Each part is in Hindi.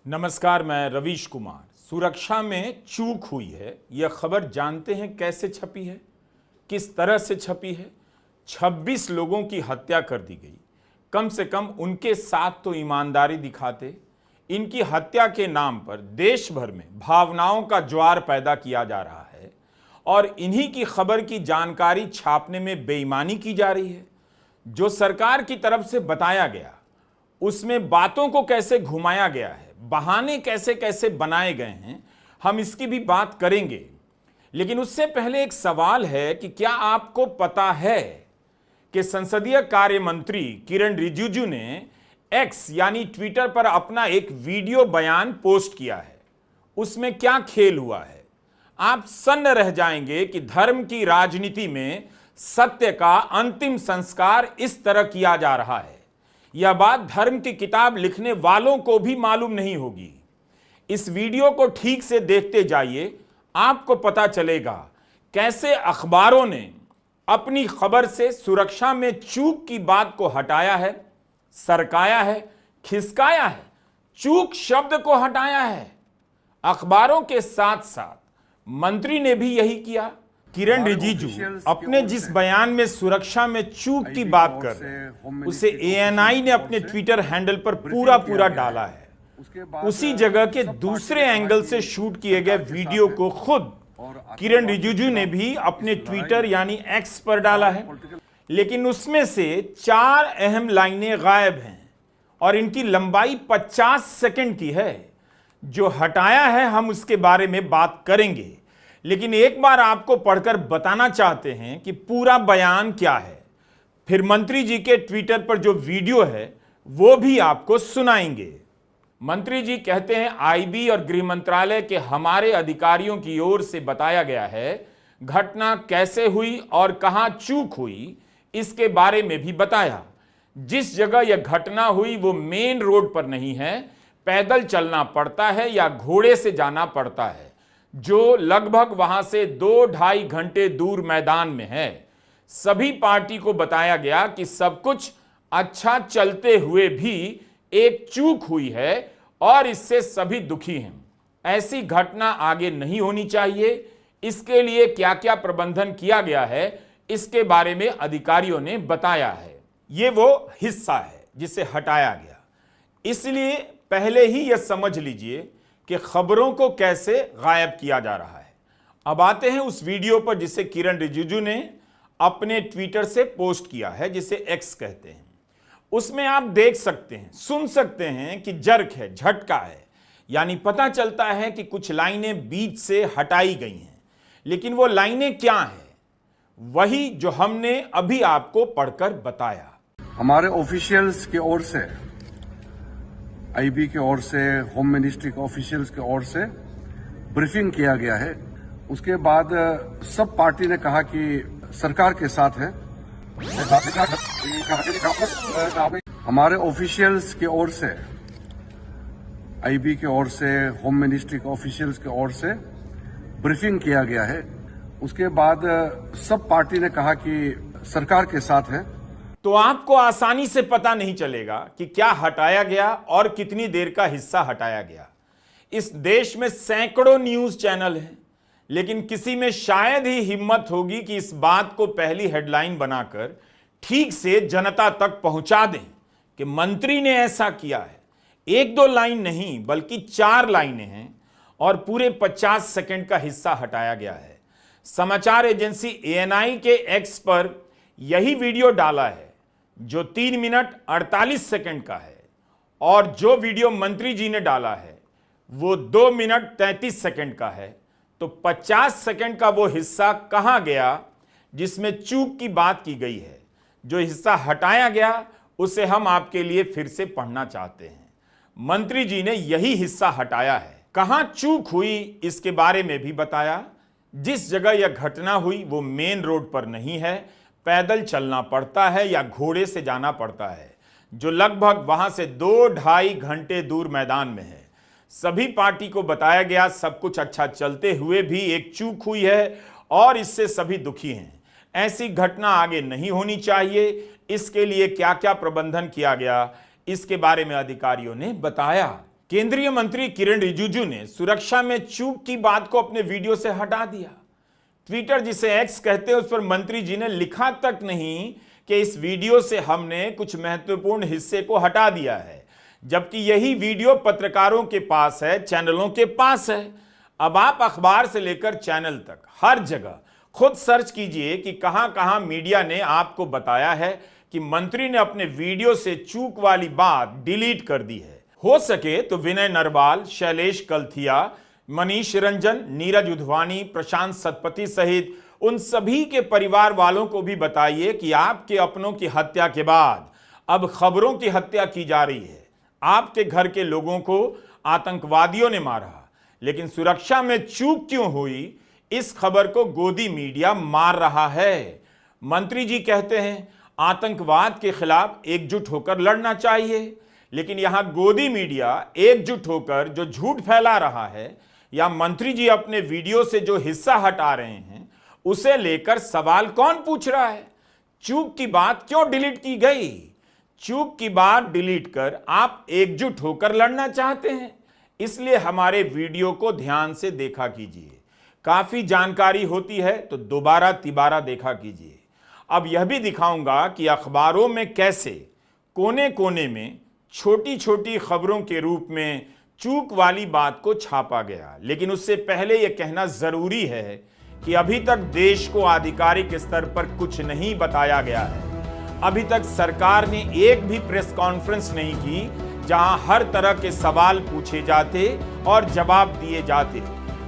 नमस्कार, मैं रवीश कुमार। सुरक्षा में चूक हुई है, यह खबर जानते हैं कैसे छपी है, किस तरह से छपी है। 26 लोगों की हत्या कर दी गई। कम से कम उनके साथ तो ईमानदारी दिखाते। इनकी हत्या के नाम पर देश भर में भावनाओं का ज्वार पैदा किया जा रहा है और इन्हीं की खबर की जानकारी छापने में बेईमानी की जा रही है। जो सरकार की तरफ से बताया गया उसमें बातों को कैसे घुमाया गया है, बहाने कैसे कैसे बनाए गए हैं, हम इसकी भी बात करेंगे। लेकिन उससे पहले एक सवाल है कि क्या आपको पता है कि संसदीय कार्य मंत्री किरण रिजिजू ने एक्स यानी ट्विटर पर अपना एक वीडियो बयान पोस्ट किया है। उसमें क्या खेल हुआ है, आप सन्न रह जाएंगे कि धर्म की राजनीति में सत्य का अंतिम संस्कार इस तरह किया जा रहा है। यह बात धर्म की किताब लिखने वालों को भी मालूम नहीं होगी। इस वीडियो को ठीक से देखते जाइए, आपको पता चलेगा कैसे अखबारों ने अपनी खबर से सुरक्षा में चूक की बात को हटाया है, सरकाया है, खिसकाया है, चूक शब्द को हटाया है। अखबारों के साथ साथ मंत्री ने भी यही किया। किरण रिजिजू अपने जिस बयान में सुरक्षा में चूक की बात कर रहे हैं उसे एएनआई ने अपने ट्विटर हैंडल पर पूरा डाला है। उसी जगह के दूसरे एंगल से शूट किए गए वीडियो को खुद किरण रिजिजू ने भी अपने ट्विटर यानी एक्स पर डाला है। लेकिन उसमें से 4 अहम लाइनें गायब हैं और इनकी लंबाई 50 सेकंड की है। जो हटाया है हम उसके बारे में बात करेंगे, लेकिन एक बार आपको पढ़कर बताना चाहते हैं कि पूरा बयान क्या है। फिर मंत्री जी के ट्विटर पर जो वीडियो है वो भी आपको सुनाएंगे। मंत्री जी कहते हैं, आईबी और गृह मंत्रालय के हमारे अधिकारियों की ओर से बताया गया है घटना कैसे हुई और कहां चूक हुई इसके बारे में भी बताया। जिस जगह यह घटना हुई वो मेन रोड पर नहीं है, पैदल चलना पड़ता है या घोड़े से जाना पड़ता है, जो लगभग वहां से 2-2.5 घंटे दूर मैदान में है। सभी पार्टी को बताया गया कि सब कुछ अच्छा चलते हुए भी एक चूक हुई है और इससे सभी दुखी हैं। ऐसी घटना आगे नहीं होनी चाहिए। इसके लिए क्या क्या प्रबंधन किया गया है इसके बारे में अधिकारियों ने बताया है। ये वो हिस्सा है जिसे हटाया गया। इसलिए पहले ही यह समझ लीजिए कि खबरों को कैसे गायब किया जा रहा है। अब आते हैं उस वीडियो पर जिसे किरण रिजिजू ने अपने ट्विटर से पोस्ट किया है, जिसे एक्स कहते हैं। उसमें आप देख सकते हैं, सुन सकते हैं कि जर्क है, झटका है, यानी पता चलता है कि कुछ लाइनें बीच से हटाई गई हैं। लेकिन वो लाइनें क्या हैं? वही जो हमने अभी आपको पढ़कर बताया। हमारे ऑफिशियल्स की ओर से, आईबी की ओर से, होम मिनिस्ट्री के ऑफिशियल्स की ओर से ब्रीफिंग किया गया है। उसके बाद सब पार्टी ने कहा कि सरकार के साथ है। हमारे ऑफिशियल्स की ओर से, आईबी की ओर से, होम मिनिस्ट्री के ऑफिशियल्स की ओर से ब्रीफिंग किया गया है। उसके बाद सब पार्टी ने कहा कि सरकार के साथ है। तो आपको आसानी से पता नहीं चलेगा कि क्या हटाया गया और कितनी देर का हिस्सा हटाया गया। इस देश में सैकड़ों न्यूज चैनल हैं, लेकिन किसी में शायद ही हिम्मत होगी कि इस बात को पहली हेडलाइन बनाकर ठीक से जनता तक पहुंचा दें कि मंत्री ने ऐसा किया है। 1-2 लाइन नहीं बल्कि 4 लाइनें हैं और पूरे 50 सेकंड का हिस्सा हटाया गया है। समाचार एजेंसी एएनआई के एक्स पर यही वीडियो डाला है जो 3 मिनट 48 सेकंड का है, और जो वीडियो मंत्री जी ने डाला है वो 2 मिनट 33 सेकंड का है। तो 50 सेकंड का वो हिस्सा कहां गया जिसमें चूक की बात की गई है? जो हिस्सा हटाया गया उसे हम आपके लिए फिर से पढ़ना चाहते हैं। मंत्री जी ने यही हिस्सा हटाया है। कहां चूक हुई इसके बारे में भी बताया। जिस जगह यह घटना हुई वो मेन रोड पर नहीं है, पैदल चलना पड़ता है या घोड़े से जाना पड़ता है, जो लगभग वहां से 2-2.5 घंटे दूर मैदान में है। सभी पार्टी को बताया गया सब कुछ अच्छा चलते हुए भी एक चूक हुई है और इससे सभी दुखी हैं। ऐसी घटना आगे नहीं होनी चाहिए। इसके लिए क्या क्या प्रबंधन किया गया इसके बारे में अधिकारियों ने बताया। केंद्रीय मंत्री किरण रिजिजू ने सुरक्षा में चूक की बात को अपने वीडियो से हटा दिया। ट्विटर, जिसे एक्स कहते हैं, उस पर मंत्री जी ने लिखा तक नहीं कि इस वीडियो से हमने कुछ महत्वपूर्ण हिस्से को हटा दिया है, जबकि यही वीडियो पत्रकारों के पास है, चैनलों के पास है। अब आप अखबार से लेकर चैनल तक हर जगह खुद सर्च कीजिए कि कहां-कहां मीडिया ने आपको बताया है कि मंत्री ने अपने वीडियो से चूक वाली बात डिलीट कर दी है। हो सके तो विनय नरवाल, शैलेश कलथिया, मनीष रंजन, नीरज उधवानी, प्रशांत सतपथी सहित उन सभी के परिवार वालों को भी बताइए कि आपके अपनों की हत्या के बाद अब खबरों की हत्या की जा रही है। आपके घर के लोगों को आतंकवादियों ने मारा, लेकिन सुरक्षा में चूक क्यों हुई, इस खबर को गोदी मीडिया मार रहा है। मंत्री जी कहते हैं आतंकवाद के खिलाफ एकजुट होकर लड़ना चाहिए, लेकिन यहां गोदी मीडिया एकजुट होकर जो झूठ फैला रहा है या मंत्री जी अपने वीडियो से जो हिस्सा हटा रहे हैं उसे लेकर सवाल कौन पूछ रहा है? चूक की बात क्यों डिलीट की गई? चूक की बात डिलीट कर आप एकजुट होकर लड़ना चाहते हैं, इसलिए हमारे वीडियो को ध्यान से देखा कीजिए। काफी जानकारी होती है तो दोबारा तिबारा देखा कीजिए। अब यह भी दिखाऊंगा कि अखबारों में कैसे कोने कोने में छोटी छोटी खबरों के रूप में चूक वाली बात को छापा गया। लेकिन उससे पहले यह कहना जरूरी है कि अभी तक देश को आधिकारिक स्तर पर कुछ नहीं बताया गया है। अभी तक सरकार ने एक भी प्रेस कॉन्फ्रेंस नहीं की जहां हर तरह के सवाल पूछे जाते और जवाब दिए जाते।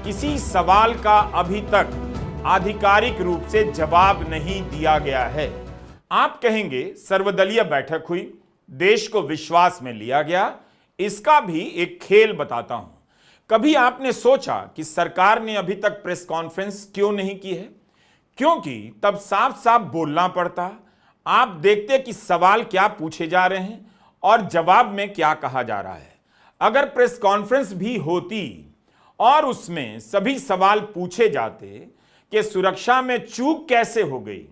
किसी सवाल का अभी तक आधिकारिक रूप से जवाब नहीं दिया गया है। आप कहेंगे सर्वदलीय बैठक हुई, देश को विश्वास में लिया गया। इसका भी एक खेल बताता हूं। कभी आपने सोचा कि सरकार ने अभी तक प्रेस कॉन्फ्रेंस क्यों नहीं की है? क्योंकि तब साफ साफ बोलना पड़ता। आप देखते कि सवाल क्या पूछे जा रहे हैं और जवाब में क्या कहा जा रहा है। अगर प्रेस कॉन्फ्रेंस भी होती और उसमें सभी सवाल पूछे जाते कि सुरक्षा में चूक कैसे हो गई,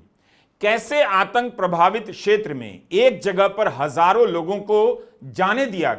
कैसे आतंक प्रभावित क्षेत्र में एक जगह पर हजारों लोगों को जाने दिया गया,